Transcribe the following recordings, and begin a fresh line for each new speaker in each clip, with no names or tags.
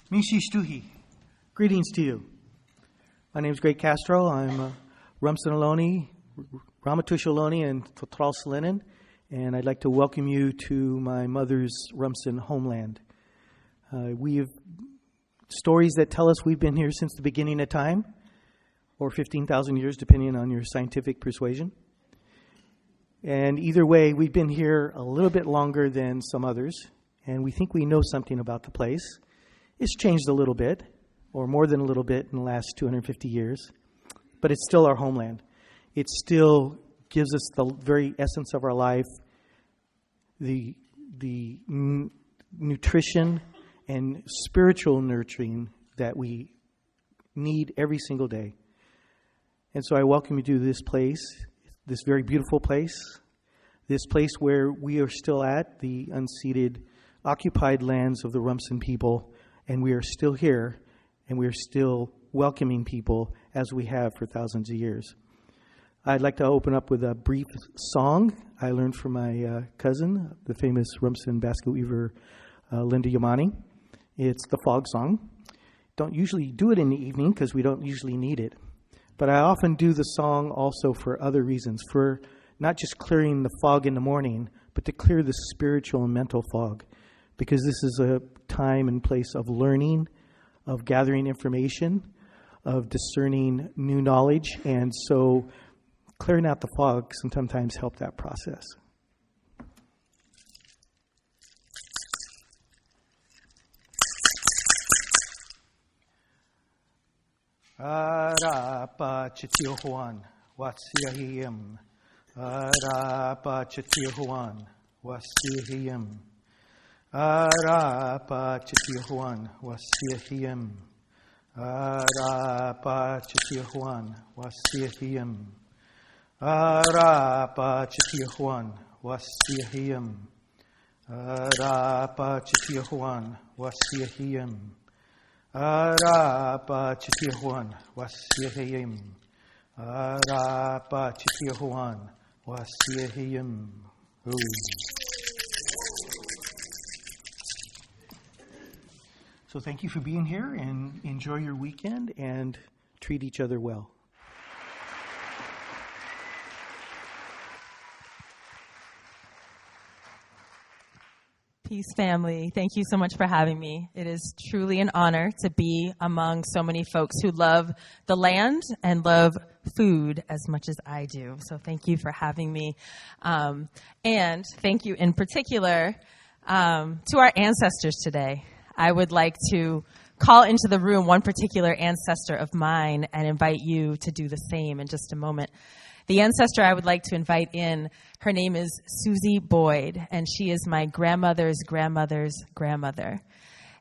Mishi Stuhi. Greetings to you. My name is Greg Castro. I'm Rumsen Ohlone, Ramatush Ohlone, and Totral Selenen, and I'd like to welcome you to my mother's Rumsen homeland. We have stories that tell us we've been here since the beginning of time, or 15,000 years, depending on your scientific persuasion. And either way, we've been here a little bit longer than some others, and we think we know something about the place. It's changed a little bit, or more than a little bit in the last 250 years, but it's still our homeland. It still gives us the very essence of our life, the nutrition and spiritual nurturing that we need every single day. And so I welcome you to this place, this very beautiful place, this place where we are still at, the unceded, occupied lands of the Rumsen people, and we are still here, and we are still welcoming people as we have for thousands of years. I'd like to open up with a brief song I learned from my cousin, the famous Rumsen basket weaver, Linda Yamani. It's the fog song. Don't usually do it in the evening because we don't usually need it. But I often do the song also for other reasons, for not just clearing the fog in the morning, but to clear the spiritual and mental fog. Because this is a time and place of learning, of gathering information, of discerning new knowledge. And so clearing out the fog can sometimes help that process. Arapa Chitihuan, Watsiahim. Arapa Chitihuan, Watsiahim. Arapa Chitihuan, Watsiahim. Arapa Chitihuan, Watsiahim. Arapa Chitihuan, Watsiahim. Arapa Chitihuan, Watsiahim. Arapa Chitihuan, Watsiahim. Arapa Chitihuan, Watsiahim. So thank you for being here, and enjoy your weekend and treat each other well.
Peace, family. Thank you so much for having me. It is truly an honor to be among so many folks who love the land and love food as much as I do. So thank you for having me. And thank you in particular to our ancestors today. I would like to call into the room one particular ancestor of mine and invite you to do the same in just a moment. The ancestor I would like to invite in, her name is Susie Boyd, and she is my grandmother's grandmother's grandmother.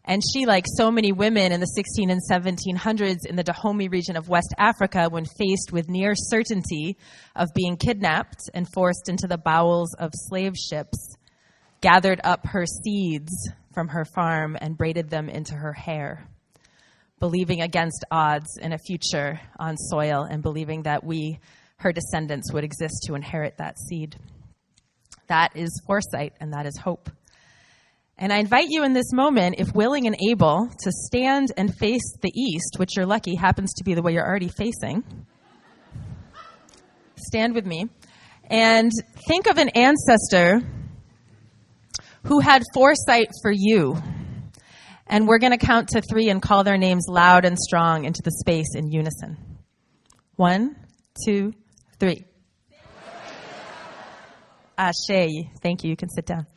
And she, like so many women in the 16 and 1700s in the Dahomey region of West Africa, when faced with near certainty of being kidnapped and forced into the bowels of slave ships, gathered up her seeds from her farm and braided them into her hair, believing against odds in a future on soil and believing that we, her descendants, would exist to inherit that seed. That is foresight, and that is hope. And I invite you in this moment, if willing and able, to stand and face the east, which you're lucky happens to be the way you're already facing. Stand with me. And think of an ancestor who had foresight for you. And we're going to count to 3 and call their names loud and strong into the space in unison. 1, 2, 3. Ashe. Thank you. You can sit down.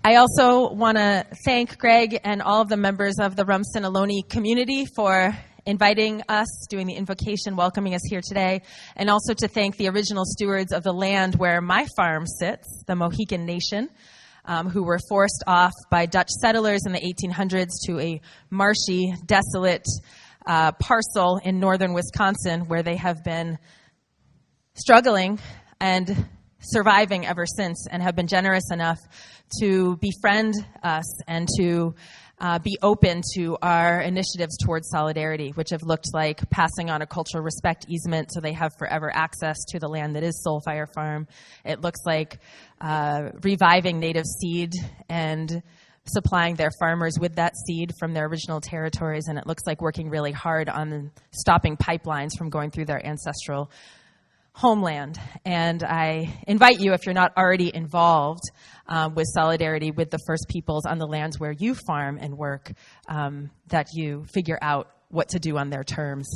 I also want to thank Greg and all of the members of the Rumsen Ohlone community for inviting us, doing the invocation, welcoming us here today, and also to thank the original stewards of the land where my farm sits, the Mohegan Nation, who were forced off by Dutch settlers in the 1800s to a marshy, desolate parcel in northern Wisconsin, where they have been struggling and surviving ever since and have been generous enough to befriend us and to be open to our initiatives towards solidarity, which have looked like passing on a cultural respect easement so they have forever access to the land that is Soulfire Farm. It looks like reviving native seed and supplying their farmers with that seed from their original territories, and it looks like working really hard on stopping pipelines from going through their ancestral homeland. And I invite you, if you're not already involved with solidarity with the First Peoples on the lands where you farm and work, that you figure out what to do on their terms.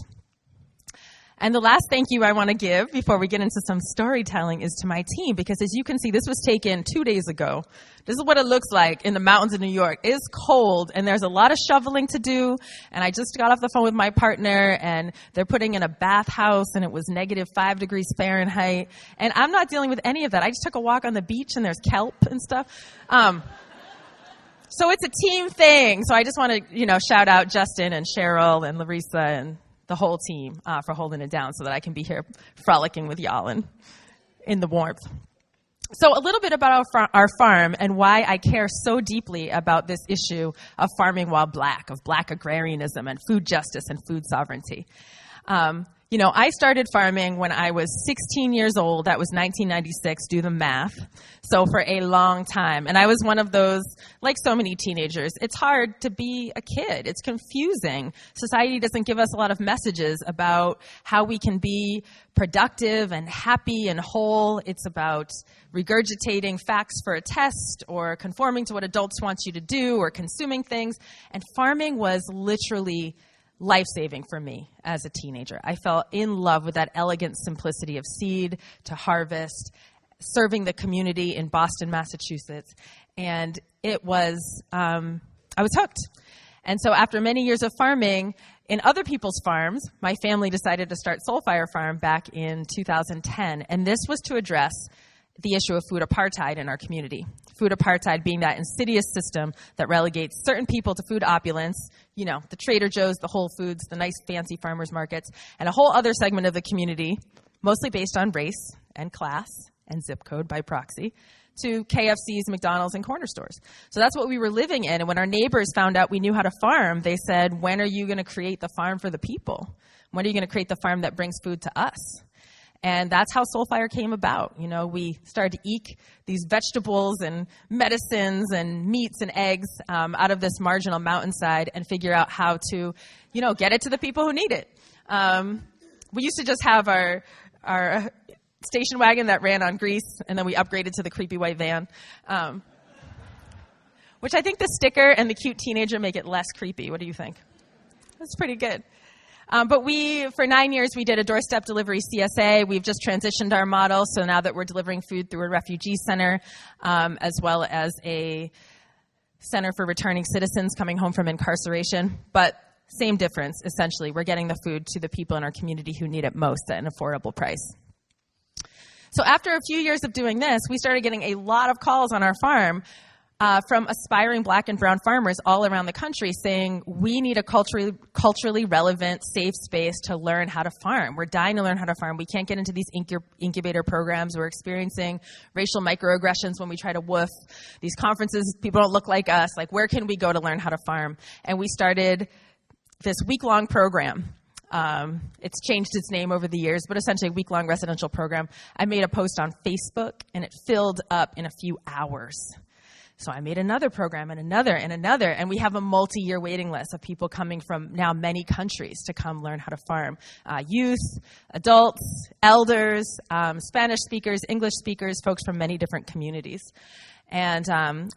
And the last thank you I want to give before we get into some storytelling is to my team, because as you can see, this was taken 2 days ago. This is what it looks like in the mountains of New York. It's cold, and there's a lot of shoveling to do, and I just got off the phone with my partner, and they're putting in a bathhouse, and it was -5 degrees Fahrenheit, and I'm not dealing with any of that. I just took a walk on the beach, and there's kelp and stuff. So it's a team thing. So I just want to, shout out Justin and Cheryl and Larissa and the whole team for holding it down so that I can be here frolicking with y'all and in the warmth. So a little bit about our farm and why I care so deeply about this issue of farming while black, of black agrarianism and food justice and food sovereignty. I started farming when I was 16 years old. That was 1996. Do the math. So for a long time. And I was one of those, like so many teenagers, it's hard to be a kid. It's confusing. Society doesn't give us a lot of messages about how we can be productive and happy and whole. It's about regurgitating facts for a test or conforming to what adults want you to do or consuming things. And farming was literally life-saving for me as a teenager. I fell in love with that elegant simplicity of seed to harvest, serving the community in Boston, Massachusetts. And it was, I was hooked. And so after many years of farming in other people's farms, my family decided to start Soulfire Farm back in 2010. And this was to address the issue of food apartheid in our community. Food apartheid being that insidious system that relegates certain people to food opulence, the Trader Joe's, the Whole Foods, the nice fancy farmers markets, and a whole other segment of the community, mostly based on race and class and zip code by proxy, to KFC's, McDonald's, and corner stores. So that's what we were living in. And when our neighbors found out we knew how to farm, they said, when are you going to create the farm for the people? When are you going to create the farm that brings food to us? And that's how Soulfire came about. We started to eke these vegetables and medicines and meats and eggs out of this marginal mountainside and figure out how to, get it to the people who need it. We used to just have our station wagon that ran on grease, and then we upgraded to the creepy white van, which I think the sticker and the cute teenager make it less creepy. What do you think? That's pretty good. But for 9 years, we did a doorstep delivery CSA. We've just transitioned our model. So now that we're delivering food through a refugee center, as well as a center for returning citizens coming home from incarceration. But same difference, essentially. We're getting the food to the people in our community who need it most at an affordable price. So after a few years of doing this, we started getting a lot of calls on our farm from aspiring black and brown farmers all around the country saying, we need a culturally relevant, safe space to learn how to farm. We're dying to learn how to farm. We can't get into these incubator programs. We're experiencing racial microaggressions when we try to woof. These conferences, people don't look like us. Like, where can we go to learn how to farm? And we started this week-long program. It's changed its name over the years, but essentially a week-long residential program. I made a post on Facebook, and it filled up in a few hours. So I made another program and another and another, and we have a multi-year waiting list of people coming from now many countries to come learn how to farm. Youth, adults, elders, Spanish speakers, English speakers, folks from many different communities. And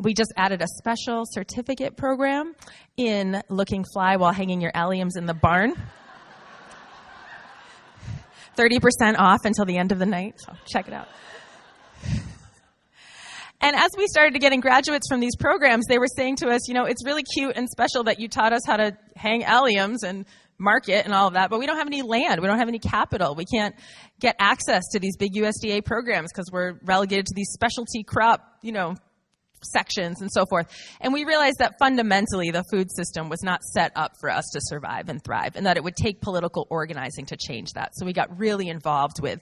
we just added a special certificate program in looking fly while hanging your alliums in the barn. 30% off until the end of the night, so check it out. And as we started getting graduates from these programs, they were saying to us, it's really cute and special that you taught us how to hang alliums and market and all of that, but we don't have any land. We don't have any capital. We can't get access to these big USDA programs because we're relegated to these specialty crop, sections and so forth. And we realized that fundamentally the food system was not set up for us to survive and thrive, and that it would take political organizing to change that. So we got really involved with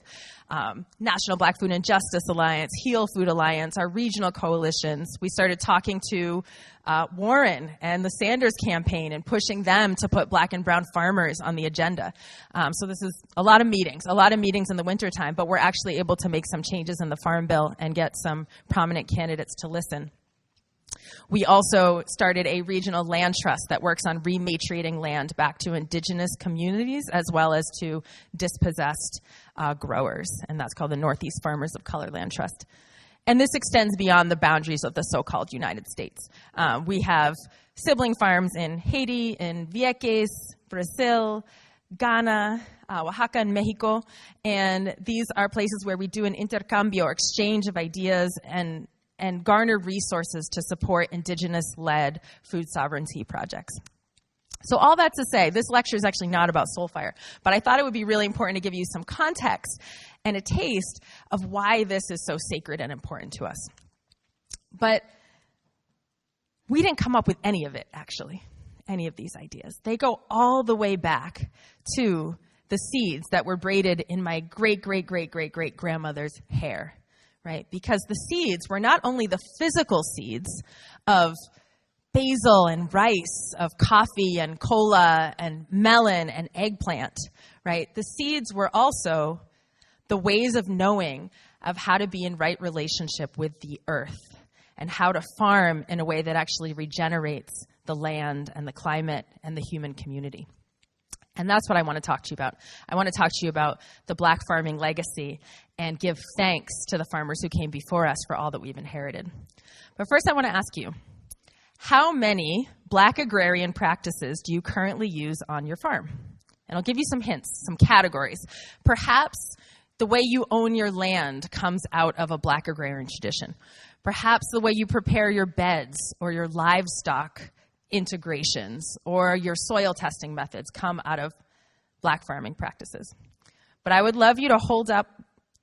National Black Food and Justice Alliance, Heal Food Alliance, our regional coalitions. We started talking to Warren and the Sanders campaign and pushing them to put Black and brown farmers on the agenda. So this is a lot of meetings in the wintertime, but we're actually able to make some changes in the Farm Bill and get some prominent candidates to listen. We also started a regional land trust that works on rematriating land back to indigenous communities as well as to dispossessed growers, and that's called the Northeast Farmers of Color Land Trust. And this extends beyond the boundaries of the so-called United States. We have sibling farms in Haiti, in Vieques, Brazil, Ghana, Oaxaca, and Mexico, and these are places where we do an intercambio, or exchange of ideas, and garner resources to support indigenous-led food sovereignty projects. So all that to say, this lecture is actually not about Soulfire, but I thought it would be really important to give you some context and a taste of why this is so sacred and important to us. But we didn't come up with any of it, actually, any of these ideas. They go all the way back to the seeds that were braided in my great-great-great-great-great-grandmother's hair. Right? Because the seeds were not only the physical seeds of basil and rice, of coffee and cola and melon and eggplant, right? The seeds were also the ways of knowing of how to be in right relationship with the earth and how to farm in a way that actually regenerates the land and the climate and the human community. And that's what I want to talk to you about. I want to talk to you about the Black farming legacy and give thanks to the farmers who came before us for all that we've inherited. But first I want to ask you, how many Black agrarian practices do you currently use on your farm? And I'll give you some hints, some categories. Perhaps the way you own your land comes out of a Black agrarian tradition. Perhaps the way you prepare your beds or your livestock integrations or your soil testing methods come out of Black farming practices. But I would love you to hold up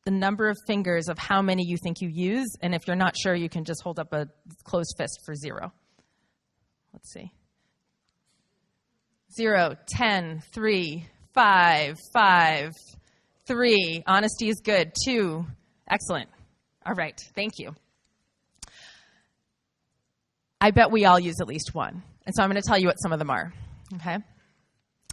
the number of fingers of how many you think you use, and if you're not sure, you can just hold up a closed fist for 0. Let's see. 0, 10, 3, 5, 5, 3. Honesty is good. 2. Excellent. All right. Thank you. I bet we all use at least one. And so I'm going to tell you what some of them are, okay?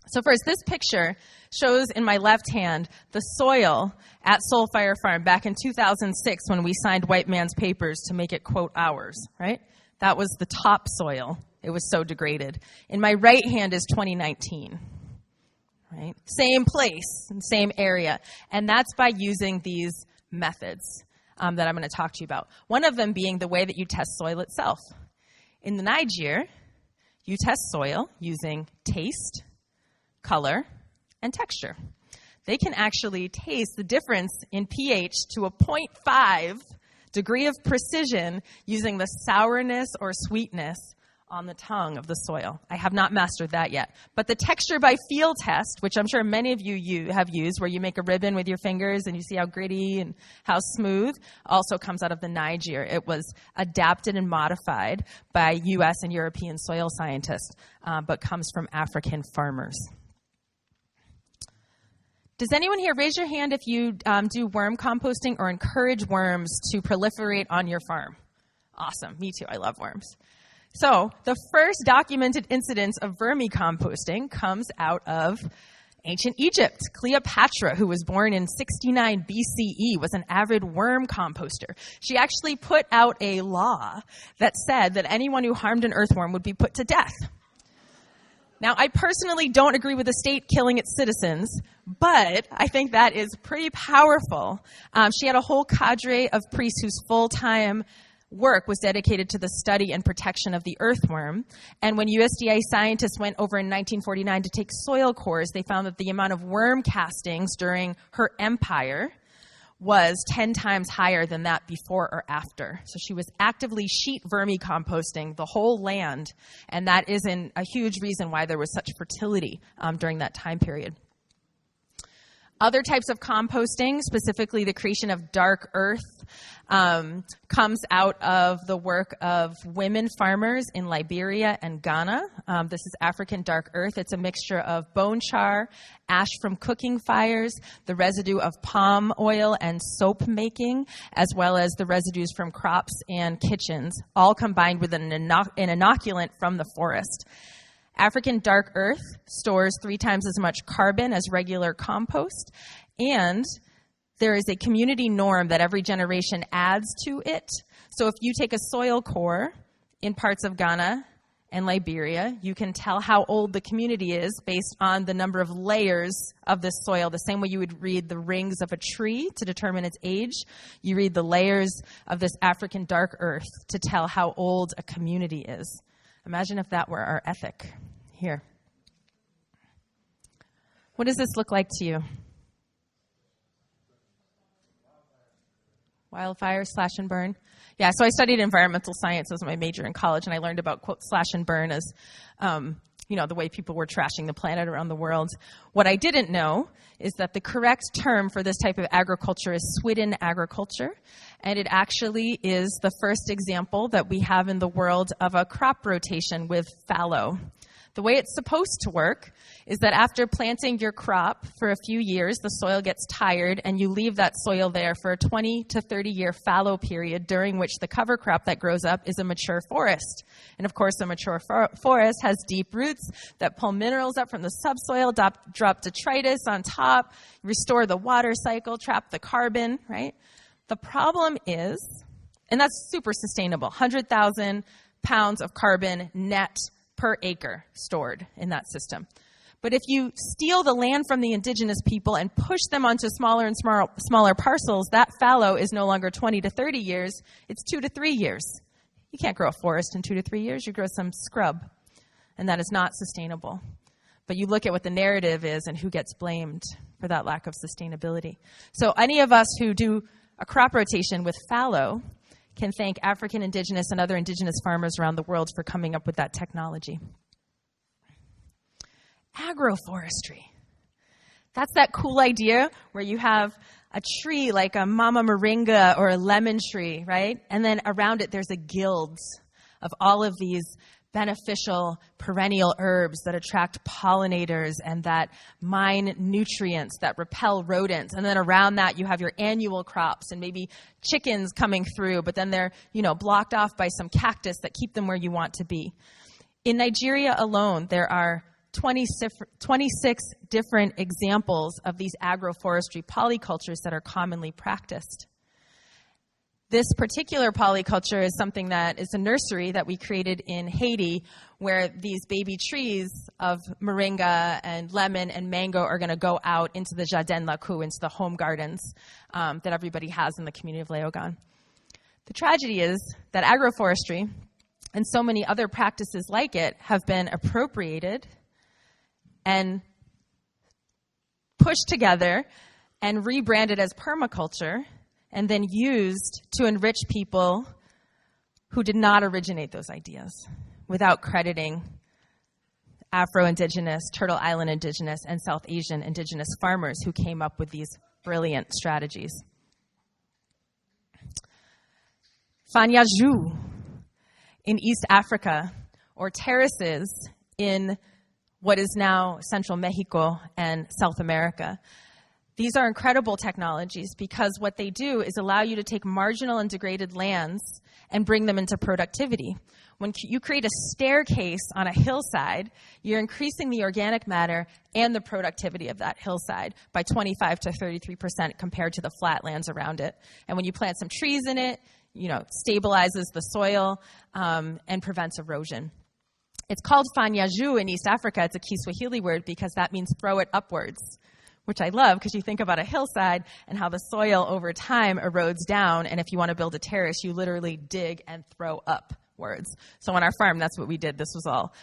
So first, this picture shows in my left hand the soil at Soulfire Farm back in 2006 when we signed white man's papers to make it, quote, ours, right? That was the topsoil. It was so degraded. In my right hand is 2019, right? Same place, same area. And that's by using these methods that I'm going to talk to you about. One of them being the way that you test soil itself. In the Niger, you test soil using taste, color, and texture. They can actually taste the difference in pH to a 0.5 degree of precision using the sourness or sweetness on the tongue of the soil. I have not mastered that yet. But the texture by feel test, which I'm sure many of you have used, where you make a ribbon with your fingers and you see how gritty and how smooth, also comes out of the Niger. It was adapted and modified by U.S. and European soil scientists, but comes from African farmers. Does anyone here raise your hand if you do worm composting or encourage worms to proliferate on your farm? Awesome. Me too. I love worms. So the first documented incidence of vermicomposting comes out of ancient Egypt. Cleopatra, who was born in 69 BCE, was an avid worm composter. She actually put out a law that said that anyone who harmed an earthworm would be put to death. Now, I personally don't agree with the state killing its citizens, but I think that is pretty powerful. She had a whole cadre of priests whose full-time work was dedicated to the study and protection of the earthworm. And when USDA scientists went over in 1949 to take soil cores, they found that the amount of worm castings during her empire was 10 times higher than that before or after. So she was actively sheet vermicomposting the whole land, and that is a huge reason why there was such fertility during that time period. Other types of composting, specifically the creation of dark earth, comes out of the work of women farmers in Liberia and Ghana. This is African dark earth. It's a mixture of bone char, ash from cooking fires, the residue of palm oil and soap making, as well as the residues from crops and kitchens, all combined with an inoculant from the forest. African dark earth stores 3 times as much carbon as regular compost, and there is a community norm that every generation adds to it. So if you take a soil core in parts of Ghana and Liberia, you can tell how old the community is based on the number of layers of this soil. The same way you would read the rings of a tree to determine its age, you read the layers of this African dark earth to tell how old a community is. Imagine if that were our ethic here. What does this look like to you? Wildfire, slash and burn. Yeah, so I studied environmental science as my major in college, and I learned about, quote, slash and burn as, the way people were trashing the planet around the world. What I didn't know is that the correct term for this type of agriculture is swidden agriculture, and it actually is the first example that we have in the world of a crop rotation with fallow. The way it's supposed to work is that after planting your crop for a few years, the soil gets tired and you leave that soil there for a 20 to 30-year fallow period during which the cover crop that grows up is a mature forest. And of course, a mature forest has deep roots that pull minerals up from the subsoil, drop detritus on top, restore the water cycle, trap the carbon, right? The problem is, and that's super sustainable, 100,000 pounds of carbon net per acre stored in that system. But if you steal the land from the indigenous people and push them onto smaller and smaller parcels, that fallow is no longer 20 to 30 years, it's 2 to 3 years. You can't grow a forest in 2 to 3 years, you grow some scrub, and that is not sustainable. But you look at what the narrative is and who gets blamed for that lack of sustainability. So any of us who do a crop rotation with fallow can thank African indigenous and other indigenous farmers around the world for coming up with that technology. Agroforestry. That's that cool idea where you have a tree like a mama moringa or a lemon tree, right? And then around it there's a guild of all of these beneficial perennial herbs that attract pollinators and that mine nutrients that repel rodents. And then around that you have your annual crops and maybe chickens coming through, but then they're, blocked off by some cactus that keep them where you want to be. In Nigeria alone, there are 26 different examples of these agroforestry polycultures that are commonly practiced. This particular polyculture is something that is a nursery that we created in Haiti, where these baby trees of moringa and lemon and mango are going to go out into the Jardin Lacou, into the home gardens that everybody has in the community of Léogâne. The tragedy is that agroforestry and so many other practices like it have been appropriated and pushed together and rebranded as permaculture, and then used to enrich people who did not originate those ideas, without crediting Afro-Indigenous, Turtle Island Indigenous, and South Asian Indigenous farmers who came up with these brilliant strategies. Fanyaju in East Africa, or terraces in what is now Central Mexico and South America. These are incredible technologies because what they do is allow you to take marginal and degraded lands and bring them into productivity. When you create a staircase on a hillside, you're increasing the organic matter and the productivity of that hillside by 25 to 33% compared to the flat lands around it. And when you plant some trees in it, it stabilizes the soil and prevents erosion. It's called Fanyaju in East Africa. It's a Kiswahili word because that means throw it upwards, which I love because you think about a hillside and how the soil over time erodes down, and if you want to build a terrace, you literally dig and throw upwards. So on our farm, that's what we did. This was all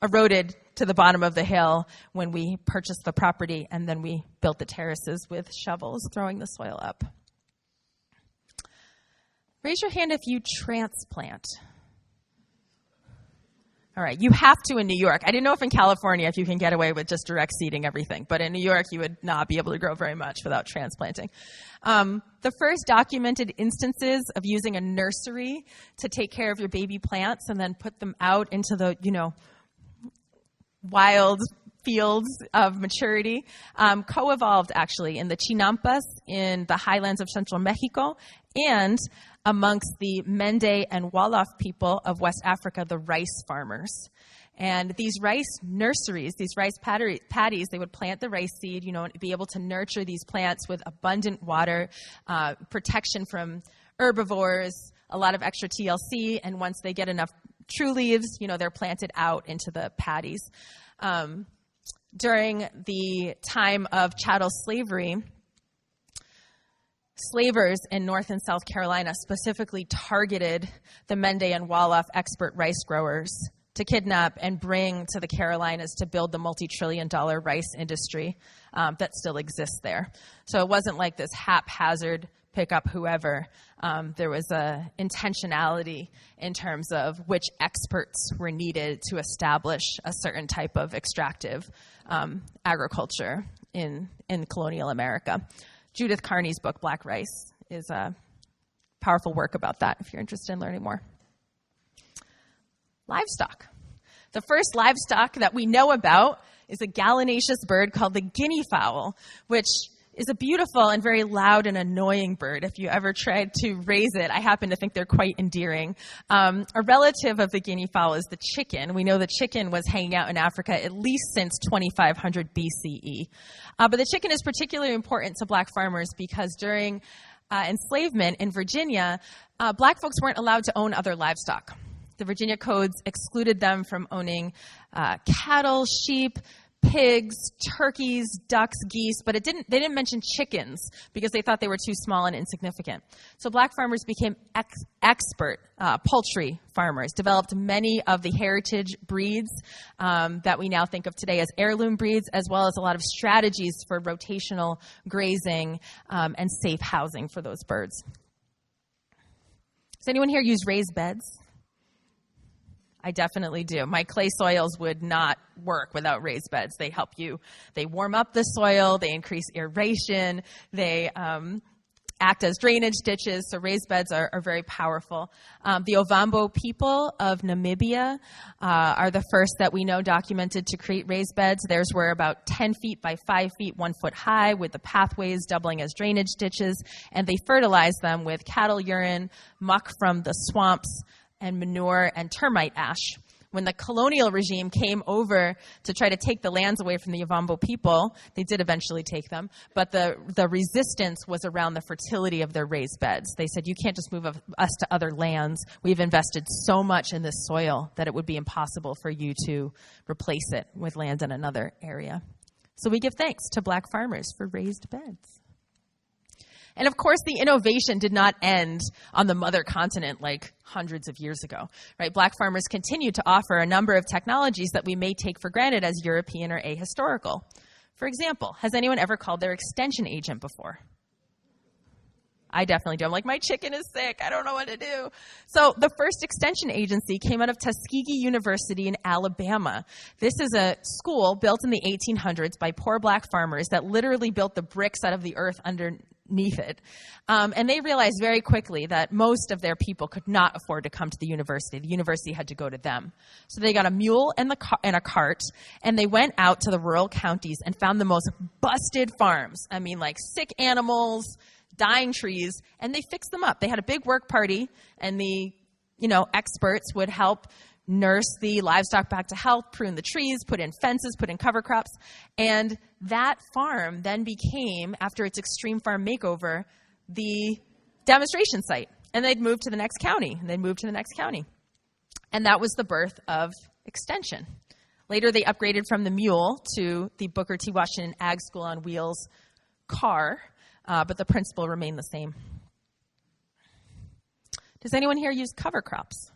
eroded to the bottom of the hill when we purchased the property, and then we built the terraces with shovels, throwing the soil up. Raise your hand if you transplant. All right, you have to in New York. I didn't know if in California if you can get away with just direct seeding everything, but in New York you would not be able to grow very much without transplanting. The first documented instances of using a nursery to take care of your baby plants and then put them out into the, wild fields of maturity, co-evolved actually in the Chinampas in the highlands of central Mexico and amongst the Mende and Wolof people of West Africa, the rice farmers. And these rice nurseries, these rice paddies, they would plant the rice seed, and be able to nurture these plants with abundant water, protection from herbivores, a lot of extra TLC, and once they get enough true leaves, they're planted out into the paddies. During the time of chattel slavery, slavers in North and South Carolina specifically targeted the Mende and Wolof expert rice growers to kidnap and bring to the Carolinas to build the multi-trillion-dollar rice industry that still exists there. So it wasn't like this haphazard pick up whoever. There was a intentionality in terms of which experts were needed to establish a certain type of extractive agriculture in colonial America. Judith Carney's book, Black Rice, is a powerful work about that if you're interested in learning more. Livestock. The first livestock that we know about is a gallinaceous bird called the guinea fowl, which is a beautiful and very loud and annoying bird. If you ever tried to raise it, I happen to think they're quite endearing. A relative of the guinea fowl is the chicken. We know the chicken was hanging out in Africa at least since 2500 BCE. But the chicken is particularly important to black farmers because during enslavement in Virginia, black folks weren't allowed to own other livestock. The Virginia codes excluded them from owning cattle, sheep, pigs, turkeys, ducks, geese, but they didn't mention chickens because they thought they were too small and insignificant. So black farmers became expert poultry farmers, developed many of the heritage breeds that we now think of today as heirloom breeds, as well as a lot of strategies for rotational grazing and safe housing for those birds. Does anyone here use raised beds? I definitely do. My clay soils would not work without raised beds. They help you. They warm up the soil. They increase aeration. They act as drainage ditches. So raised beds are very powerful. The Ovambo people of Namibia are the first that we know documented to create raised beds. Theirs were about 10 feet by 5 feet, 1 foot high, with the pathways doubling as drainage ditches. And they fertilized them with cattle urine, muck from the swamps, and manure and termite ash. When the colonial regime came over to try to take the lands away from the Ovambo people, they did eventually take them, but the resistance was around the fertility of their raised beds. They said, you can't just move us to other lands. We've invested so much in this soil that it would be impossible for you to replace it with land in another area. So we give thanks to black farmers for raised beds. And of course, the innovation did not end on the mother continent like hundreds of years ago, right? Black farmers continue to offer a number of technologies that we may take for granted as European or ahistorical. For example, has anyone ever called their extension agent before? I definitely do. I'm like, my chicken is sick. I don't know what to do. So the first extension agency came out of Tuskegee University in Alabama. This is a school built in the 1800s by poor black farmers that literally built the bricks out of the earth underneath it. And they realized very quickly that most of their people could not afford to come to the university. The university had to go to them. So they got a mule and a cart, and they went out to the rural counties and found the most busted farms. I mean, like sick animals, dying trees, and they fixed them up. They had a big work party, and the experts would help nurse the livestock back to health, prune the trees, put in fences, put in cover crops. And that farm then became, after its extreme farm makeover, the demonstration site. And they'd move to the next county, and they'd move to the next county. And that was the birth of extension. Later, they upgraded from the mule to the Booker T. Washington Ag School on Wheels car, but the principle remained the same. Does anyone here use cover crops?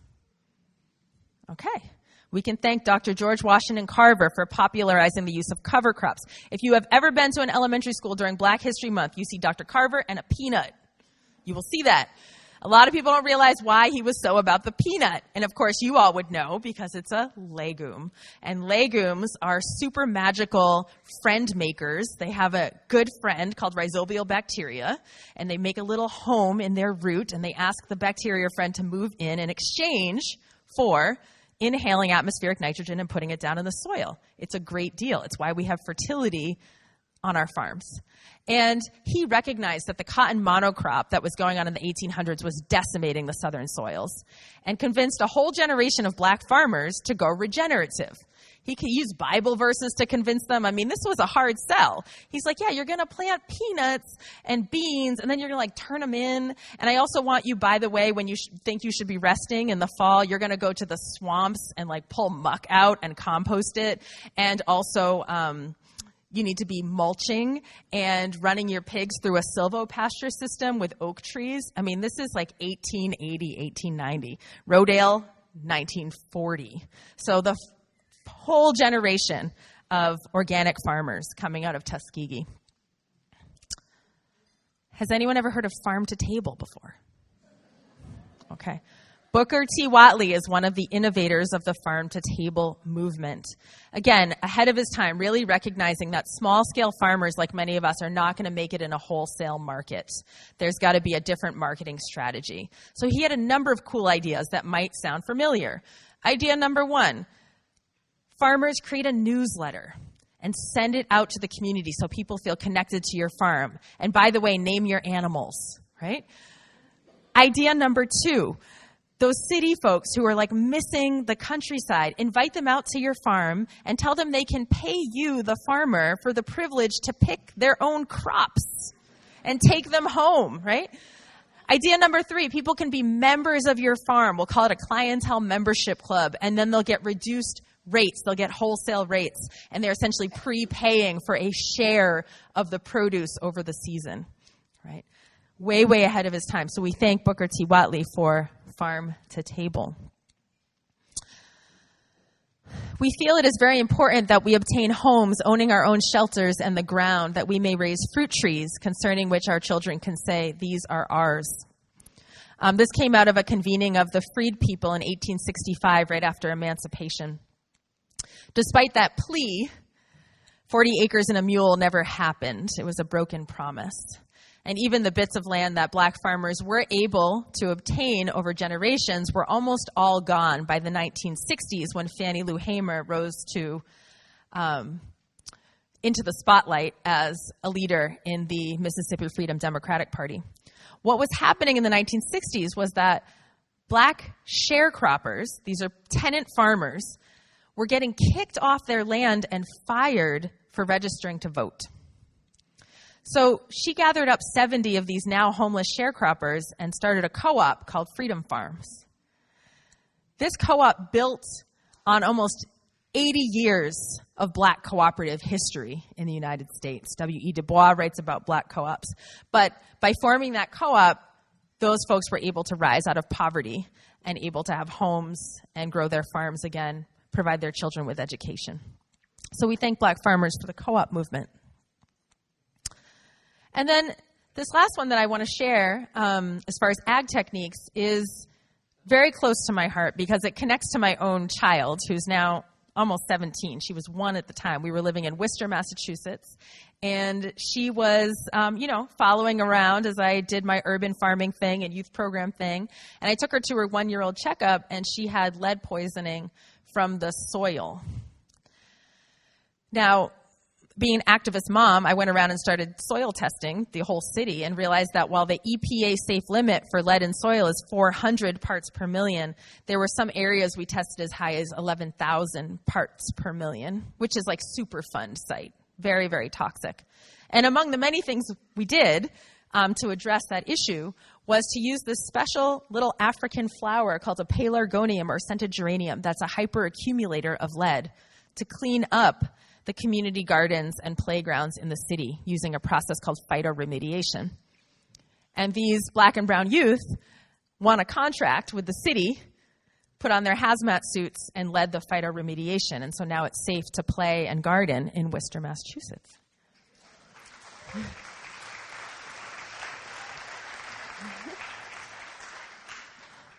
Okay. We can thank Dr. George Washington Carver for popularizing the use of cover crops. If you have ever been to an elementary school during Black History Month, you see Dr. Carver and a peanut. You will see that. A lot of people don't realize why he was so about the peanut. And of course, you all would know because it's a legume. And legumes are super magical friend makers. They have a good friend called rhizobial bacteria, and they make a little home in their root, and they ask the bacteria friend to move in exchange for inhaling atmospheric nitrogen and putting it down in the soil. It's a great deal. It's why we have fertility on our farms. And he recognized that the cotton monocrop that was going on in the 1800s was decimating the southern soils and convinced a whole generation of black farmers to go regenerative. He could use Bible verses to convince them. I mean, this was a hard sell. He's like, yeah, you're going to plant peanuts and beans, and then you're going to like turn them in. And I also want you, by the way, when you think you should be resting in the fall, you're going to go to the swamps and like pull muck out and compost it. And also, you need to be mulching and running your pigs through a silvopasture system with oak trees. I mean, this is like 1880, 1890. Rodale, 1940. So the whole generation of organic farmers coming out of Tuskegee. Has anyone ever heard of farm to table before? Okay. Booker T. Whatley is one of the innovators of the farm to table movement. Again, ahead of his time, really recognizing that small-scale farmers, like many of us, are not going to make it in a wholesale market. There's got to be a different marketing strategy. So he had a number of cool ideas that might sound familiar. Idea number one, farmers create a newsletter and send it out to the community so people feel connected to your farm. And by the way, name your animals, right? Idea number two, those city folks who are like missing the countryside, invite them out to your farm and tell them they can pay you, the farmer, for the privilege to pick their own crops and take them home, right? Idea number three, people can be members of your farm. We'll call it a clientele membership club, and then they'll get reduced rates. They'll get wholesale rates, and they're essentially prepaying for a share of the produce over the season, right? Way, way ahead of his time. So we thank Booker T. Whatley for farm to table. We feel it is very important that we obtain homes owning our own shelters and the ground, that we may raise fruit trees concerning which our children can say, these are ours. This came out of a convening of the freed people in 1865, right after emancipation. Despite that plea, 40 acres and a mule never happened. It was a broken promise. And even the bits of land that black farmers were able to obtain over generations were almost all gone by the 1960s when Fannie Lou Hamer rose to into the spotlight as a leader in the Mississippi Freedom Democratic Party. What was happening in the 1960s was that black sharecroppers, these are tenant farmers, were getting kicked off their land and fired for registering to vote. So she gathered up 70 of these now homeless sharecroppers and started a co-op called Freedom Farms. This co-op built on almost 80 years of black cooperative history in the United States. W.E. Du Bois writes about black co-ops. But by forming that co-op, those folks were able to rise out of poverty and able to have homes and grow their farms again, provide their children with education. So we thank black farmers for the co-op movement. And then this last one that I want to share, as far as ag techniques, is very close to my heart because it connects to my own child, who's now almost 17. She was 1 at the time. We were living in Worcester, Massachusetts, and she was, following around as I did my urban farming thing and youth program thing. And I took her to her 1-year-old checkup, and she had lead poisoning from the soil. Now, being an activist mom, I went around and started soil testing the whole city and realized that while the EPA safe limit for lead in soil is 400 parts per million, there were some areas we tested as high as 11,000 parts per million, which is like Superfund site. Very, very toxic. And among the many things we did to address that issue was to use this special little African flower called a pelargonium or scented geranium that's a hyperaccumulator of lead to clean up the community gardens and playgrounds in the city using a process called phytoremediation. And these black and brown youth won a contract with the city, put on their hazmat suits, and led the phytoremediation. And so now it's safe to play and garden in Worcester, Massachusetts.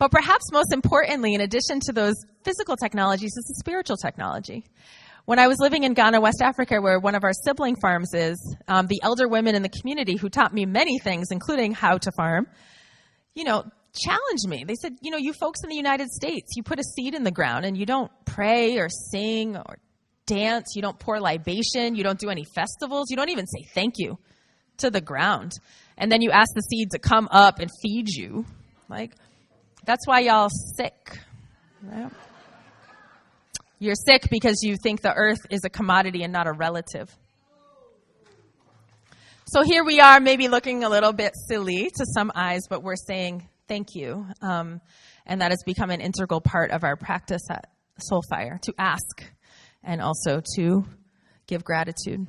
But perhaps most importantly, in addition to those physical technologies, is the spiritual technology. When I was living in Ghana, West Africa, where one of our sibling farms is, the elder women in the community who taught me many things, including how to farm, challenged me. They said, you folks in the United States, you put a seed in the ground and you don't pray or sing or dance, you don't pour libation, you don't do any festivals, you don't even say thank you to the ground. And then you ask the seed to come up and feed you. That's why y'all sick, right? You're sick because you think the earth is a commodity and not a relative. So here we are, maybe looking a little bit silly to some eyes, but we're saying thank you. And that has become an integral part of our practice at Soulfire, to ask and also to give gratitude.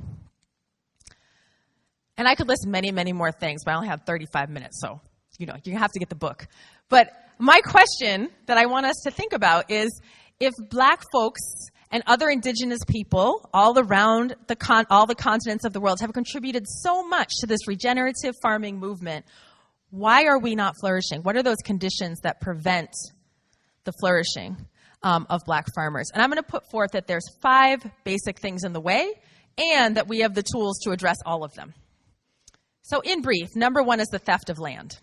And I could list many, many more things, but I only have 35 minutes, so you have to get the book. But my question that I want us to think about is, if Black folks and other indigenous people all around all the continents of the world have contributed so much to this regenerative farming movement, why are we not flourishing? What are those conditions that prevent the flourishing of Black farmers? And I'm going to put forth that there's 5 basic things in the way, and that we have the tools to address all of them. So in brief, number 1 is the theft of land.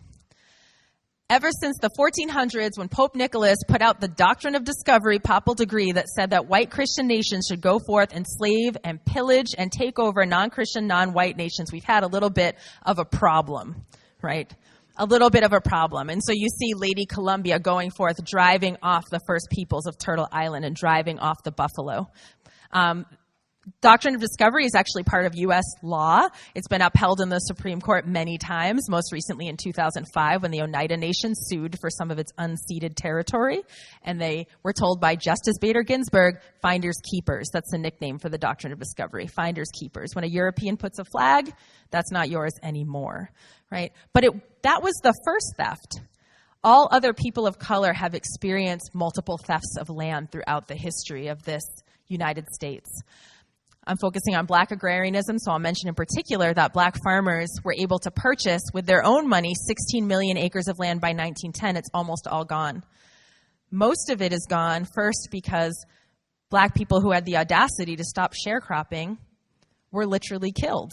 Ever since the 1400s, when Pope Nicholas put out the Doctrine of Discovery papal decree that said that white Christian nations should go forth and slave and pillage and take over non-Christian, non-white nations, we've had a little bit of a problem, right? A little bit of a problem. And so you see Lady Columbia going forth, driving off the first peoples of Turtle Island and driving off the buffalo. Doctrine of Discovery is actually part of U.S. law. It's been upheld in the Supreme Court many times, most recently in 2005 when the Oneida Nation sued for some of its unceded territory. And they were told by Justice Bader Ginsburg, finders keepers. That's the nickname for the Doctrine of Discovery, finders keepers. When a European puts a flag, that's not yours anymore, right? But that was the first theft. All other people of color have experienced multiple thefts of land throughout the history of this United States. I'm focusing on Black agrarianism, so I'll mention in particular that Black farmers were able to purchase with their own money 16 million acres of land by 1910. It's almost all gone. Most of it is gone, first because Black people who had the audacity to stop sharecropping were literally killed.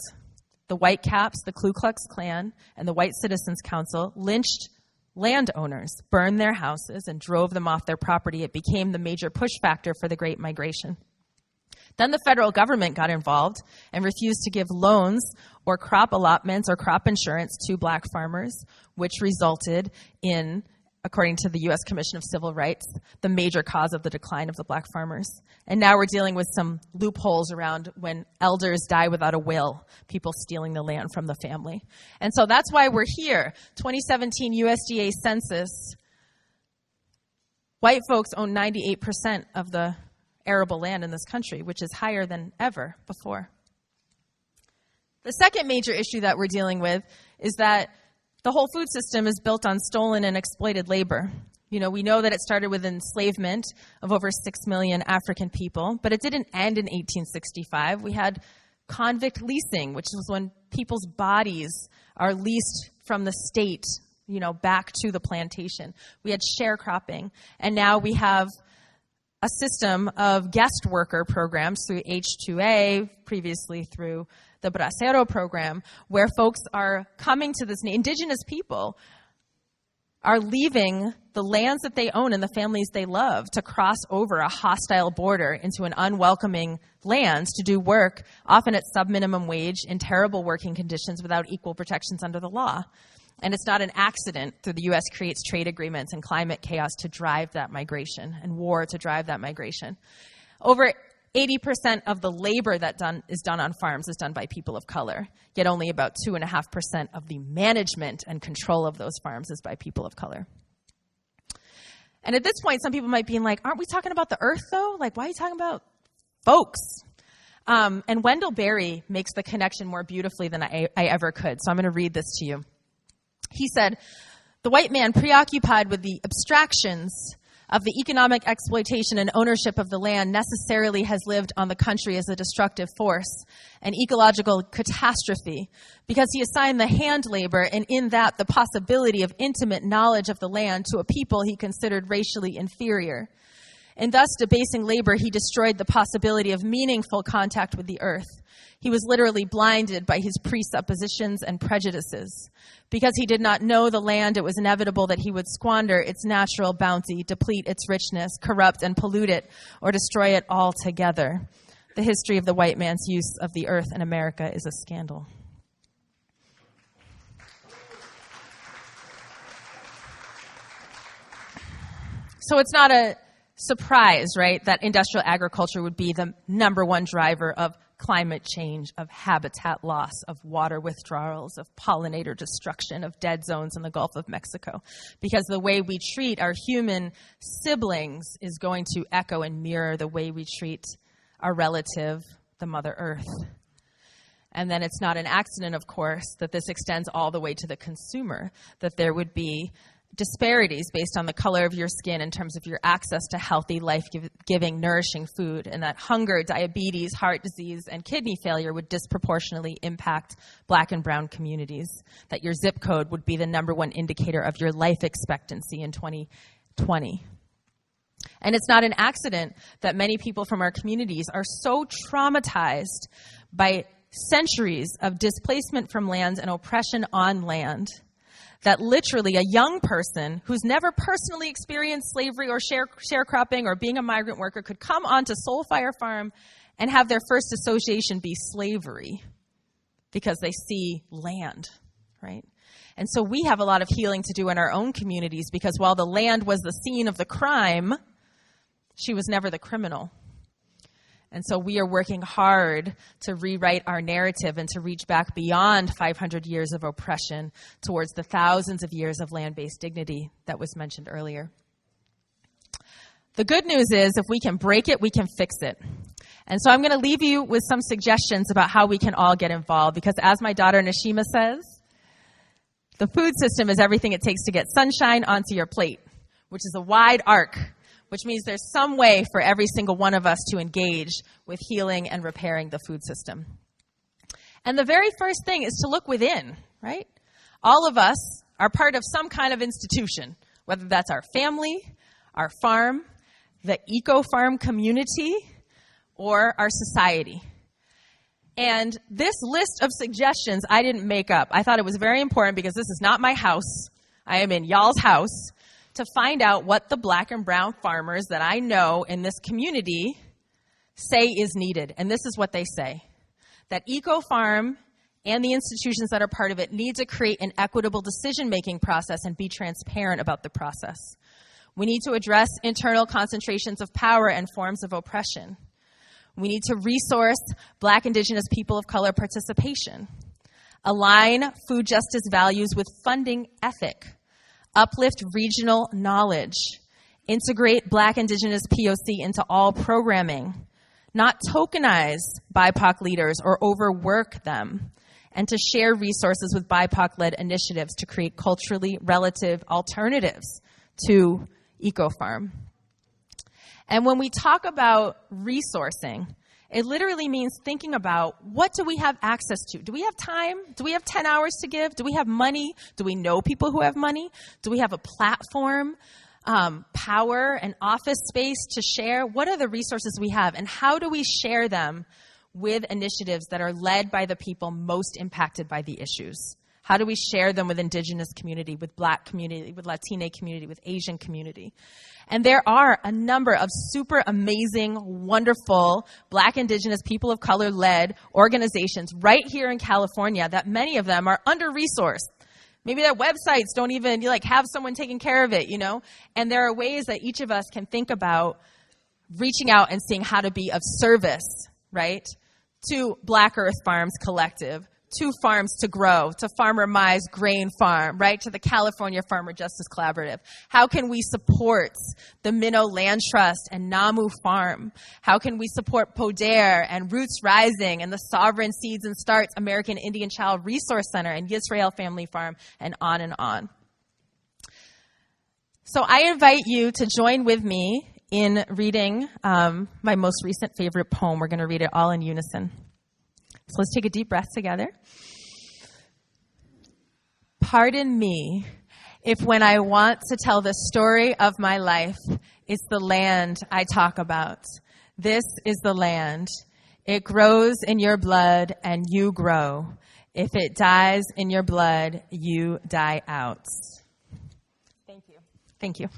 The White Caps, the Ku Klux Klan, and the White Citizens Council lynched landowners, burned their houses, and drove them off their property. It became the major push factor for the Great Migration. Then the federal government got involved and refused to give loans or crop allotments or crop insurance to Black farmers, which resulted in, according to the U.S. Commission of Civil Rights, the major cause of the decline of the Black farmers. And now we're dealing with some loopholes around when elders die without a will, people stealing the land from the family. And so that's why we're here. 2017 USDA census, white folks own 98% of the arable land in this country, which is higher than ever before. The second major issue that we're dealing with is that the whole food system is built on stolen and exploited labor. We know that it started with enslavement of over 6 million African people, but it didn't end in 1865. We had convict leasing, which was when people's bodies are leased from the state, back to the plantation. We had sharecropping, and now we have a system of guest worker programs through H-2A, previously through the Bracero program, where folks are coming to this, indigenous people are leaving the lands that they own and the families they love to cross over a hostile border into an unwelcoming land to do work, often at sub-minimum wage, in terrible working conditions without equal protections under the law. And it's not an accident that the U.S. creates trade agreements and climate chaos to drive that migration and war to drive that migration. Over 80% of the labor that is done on farms is done by people of color, yet only about 2.5% of the management and control of those farms is by people of color. And at this point, some people might be like, aren't we talking about the earth, though? Why are you talking about folks? And Wendell Berry makes the connection more beautifully than I ever could, so I'm going to read this to you. He said, "The white man, preoccupied with the abstractions of the economic exploitation and ownership of the land necessarily has lived on the country as a destructive force, an ecological catastrophe, because he assigned the hand labor and in that the possibility of intimate knowledge of the land to a people he considered racially inferior. In thus debasing labor, he destroyed the possibility of meaningful contact with the earth. He was literally blinded by his presuppositions and prejudices. Because he did not know the land, it was inevitable that he would squander its natural bounty, deplete its richness, corrupt and pollute it, or destroy it altogether. The history of the white man's use of the earth in America is a scandal. So it's not a surprise, right, that industrial agriculture would be the number one driver of climate change, of habitat loss, of water withdrawals, of pollinator destruction, of dead zones in the Gulf of Mexico. Because the way we treat our human siblings is going to echo and mirror the way we treat our relative, the Mother Earth. And then it's not an accident, of course, that this extends all the way to the consumer, that there would be disparities based on the color of your skin in terms of your access to healthy, life-giving, nourishing food, and that hunger, diabetes, heart disease, and kidney failure would disproportionately impact Black and brown communities, that your zip code would be the number one indicator of your life expectancy in 2020. And it's not an accident that many people from our communities are so traumatized by centuries of displacement from lands and oppression on land that literally a young person who's never personally experienced slavery or sharecropping or being a migrant worker could come onto Soulfire Farm and have their first association be slavery because they see land, right? And so we have a lot of healing to do in our own communities because while the land was the scene of the crime, she was never the criminal. And so we are working hard to rewrite our narrative and to reach back beyond 500 years of oppression towards the thousands of years of land-based dignity that was mentioned earlier. The good news is if we can break it, we can fix it. And so I'm going to leave you with some suggestions about how we can all get involved because as my daughter Nashima says, the food system is everything it takes to get sunshine onto your plate, which is a wide arc, which means there's some way for every single one of us to engage with healing and repairing the food system. And the very first thing is to look within, right? All of us are part of some kind of institution, whether that's our family, our farm, the EcoFarm community, or our society. And this list of suggestions I didn't make up. I thought it was very important because this is not my house. I am in y'all's house. To find out what the Black and brown farmers that I know in this community say is needed. And this is what they say. That EcoFarm and the institutions that are part of it need to create an equitable decision-making process and be transparent about the process. We need to address internal concentrations of power and forms of oppression. We need to resource Black, Indigenous, people of color participation. Align food justice values with funding ethic. Uplift regional knowledge, integrate Black, Indigenous, POC into all programming, not tokenize BIPOC leaders or overwork them, and to share resources with BIPOC-led initiatives to create culturally relative alternatives to EcoFarm. And when we talk about resourcing, it literally means thinking about what do we have access to? Do we have time? Do we have 10 hours to give? Do we have money? Do we know people who have money? Do we have a platform, power, and office space to share? What are the resources we have? And how do we share them with initiatives that are led by the people most impacted by the issues? How do we share them with Indigenous community, with Black community, with Latina community, with Asian community? And there are a number of super amazing, wonderful Black, Indigenous, people of color-led organizations right here in California that many of them are under-resourced. Maybe their websites don't even have someone taking care of it, And there are ways that each of us can think about reaching out and seeing how to be of service, right, to Black Earth Farms Collective, to Farms to Grow, to Farmer Mai's Grain Farm, right, to the California Farmer Justice Collaborative. How can we support the Minnow Land Trust and Namu Farm? How can we support Poder and Roots Rising and the Sovereign Seeds and Starts American Indian Child Resource Center and Yisrael Family Farm and on and on? So I invite you to join with me in reading my most recent favorite poem. We're going to read it all in unison. So let's take a deep breath together. Pardon me if when I want to tell the story of my life, it's the land I talk about. This is the land. It grows in your blood and you grow. If it dies in your blood, you die out. Thank you. Thank you.